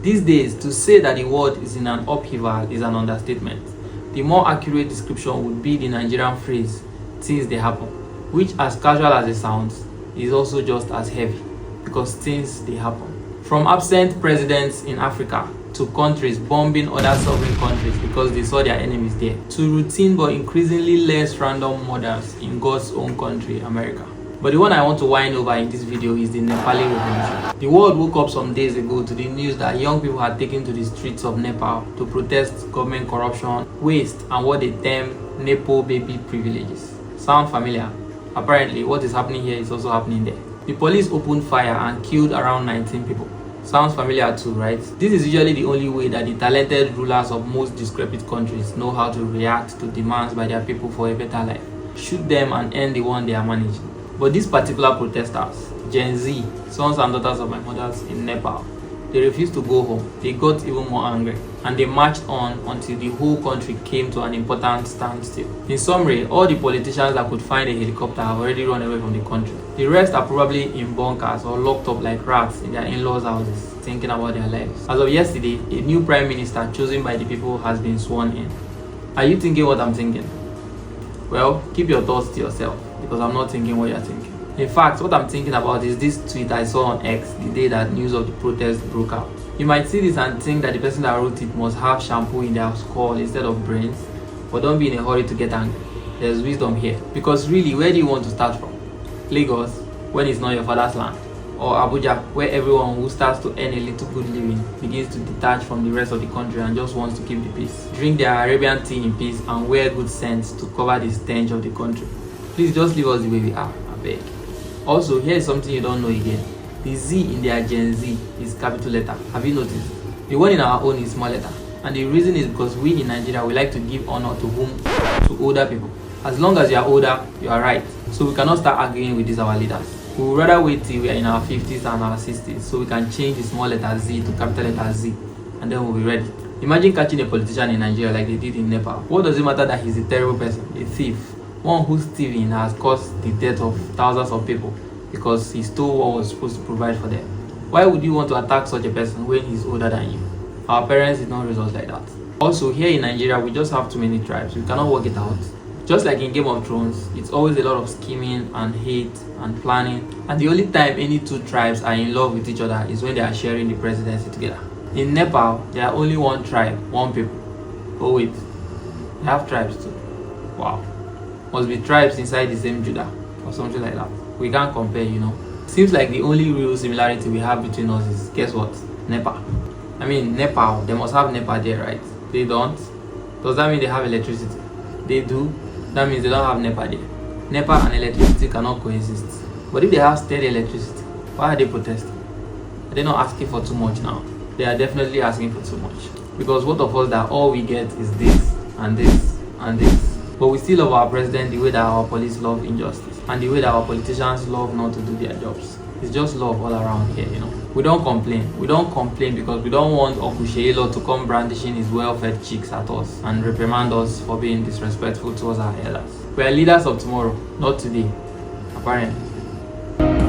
These days, to say that the world is in an upheaval is an understatement. The more accurate description would be the Nigerian phrase, things they happen, which, as casual as it sounds, is also just as heavy, because things they happen. From absent presidents in Africa, to countries bombing other sovereign countries because they saw their enemies there, to routine but increasingly less random murders in God's own country, America. But the one I want to whine over in this video is the Nepali Revolution. The world woke up some days ago to the news that young people had taken to the streets of Nepal to protest government corruption, waste, and what they term Nepo baby privileges. Sound familiar? Apparently, what is happening here is also happening there. The police opened fire and killed around 19 people. Sounds familiar too, right? This is usually the only way that the talented rulers of most decrepit countries know how to react to demands by their people for a better life. Shoot them and end the one they are managing. But these particular protesters, Gen Z, sons and daughters of my mothers in Nepal, they refused to go home. They got even more angry, and they marched on until the whole country came to an important standstill. In summary, all the politicians that could find a helicopter have already run away from the country. The rest are probably in bunkers or locked up like rats in their in-laws' houses, thinking about their lives. As of yesterday, a new prime minister chosen by the people has been sworn in. Are you thinking what I'm thinking? Well, keep your thoughts to yourself, because I'm not thinking what you're thinking. In fact, what I'm thinking about is this tweet I saw on X the day that news of the protest broke out. You might see this and think that the person that wrote it must have shampoo in their skull instead of brains, but don't be in a hurry to get angry. There's wisdom here. Because really, where do you want to start from? Lagos, when it's not your father's land? Or Abuja, where everyone who starts to earn a little good living begins to detach from the rest of the country and just wants to keep the peace, drink their Arabian tea in peace, and wear good scents to cover the stench of the country? Please just leave us the way we are, I beg. Also, here is something you don't know again. The Z in their Gen Z is capital letter. Have you noticed? The one in our own is small letter. And the reason is because we in Nigeria, we like to give honor to whom? To older people. As long as you are older, you are right. So we cannot start arguing with these our leaders. We would rather wait till we are in our 50s and our 60s so we can change the small letter Z to capital letter Z, and then we'll be ready. Imagine catching a politician in Nigeria like they did in Nepal. What does it matter that he's a terrible person, a thief, one whose thieving has caused the death of thousands of people because he stole what was supposed to provide for them? Why would you want to attack such a person when he's older than you? Our parents did not raise us like that. Also, here in Nigeria, we just have too many tribes. We cannot work it out. Just like in Game of Thrones, it's always a lot of scheming and hate and planning. And the only time any two tribes are in love with each other is when they are sharing the presidency together. In Nepal, there are only one tribe, one people. Oh wait, they have tribes too. Wow. Must be tribes inside the same Judah or something like that. We can't compare, you know. Seems like the only real similarity we have between us is, guess what? Nepal. I mean, Nepal, they must have Nepal there, right? They don't? Does that mean they have electricity? They do? That means they don't have Nepal there. Nepal and electricity cannot coexist. But if they have steady electricity, why are they protesting? Are they not asking for too much now? They are definitely asking for too much. Because what of us that all we get is this and this and this. But we still love our president the way that our police love injustice and the way that our politicians love not to do their jobs. It's just love all around here, you know. We don't complain. We don't complain because we don't want Okusheilo to come brandishing his well-fed cheeks at us and reprimand us for being disrespectful towards our elders. We are leaders of tomorrow, not today, apparently.